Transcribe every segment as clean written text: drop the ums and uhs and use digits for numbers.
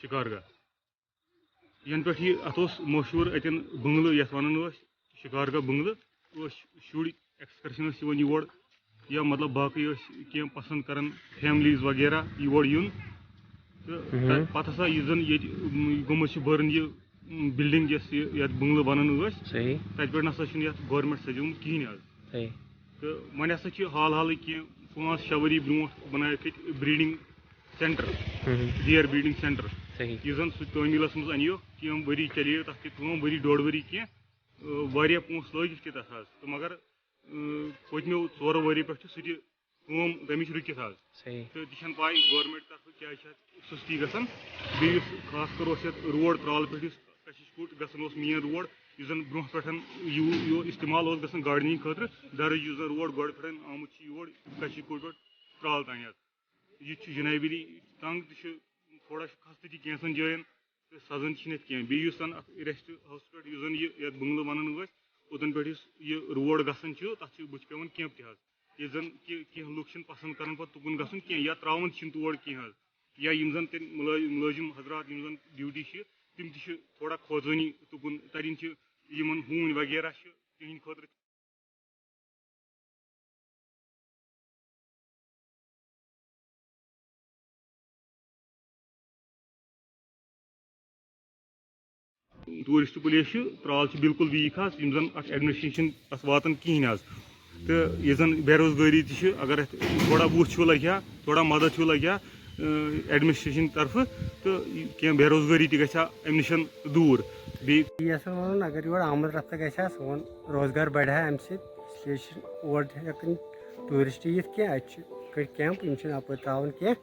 शिकारगाह यन पे अत मशहूर अतन बंगल ये वन शिकारगाह बंगल शुर एक्सकर्शन योर या मतलब बाकी कह पसंद कर फैमलीज वगैरह योर यून तो पत हसा जन ये गोमुत बर्न यह बिल्डिंग ये बंगल बनान तत पे नसा गवर्नमेंट सजोमुत कहें तो वन हसा हाल हाल कह 5-6 वरी ब्रो बनायक breeding centre deer breeding centre यह जन तमीलस मज अनियो कह वरी चलिए तथ वरी 1.5 वरी कह पोस लगित कि तथ तो मगर पत्मो 4 वरी पे तमिच रुकित तो तह पाई गवर्नमेंट तरफ क्या सुस्ती गसान बेस खास कर रोड त्राल पे कशिश कूट गसान मेन रोड यह जन ब्रो पे इस्तेमाल गसान गार्डनिंग खतर दर्ज यह जन रोड गो पे आमुत योर कशिश कूट पे त्राल तान यह जनाबली तंग थोड़ा खस्त कैंसन जायन तो सजन कह बेस रेस्ट हाउस पे ये बंगल बनान ओतन पे यह रोड गसान तथ बुथ पे कैंप तह ये जन कह लुक पसंद कर तुकन गसन कह या त्रावन तोड़ कह या जन तेन मुलाजिम हजरात जन ड्यूटी तम थोड़ा खोजनी तुकन तरिन हून वगैरह तिहद खुद टूरिस्ट प्लेस त्राल बिल्कुल वीक जन एडमिनिस्ट्रेशन वातान कहें तो ये जन बेरोजगारी अगर थोड़ा वो लगे थोड़ा मदद लगे एडमिनिस्ट्रेशन तरफ तो क्या बेरोजगारी अम नश दूर वन अगर योर आमद रफ्त ग सोन रोजगार बढ़ अम इसलिए और टूरिस्ट यिथ कह कैंप अप त्रावन कह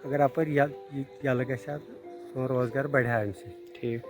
अगर अपर यल ग सोन रोजगार बढ़ अम ठीक।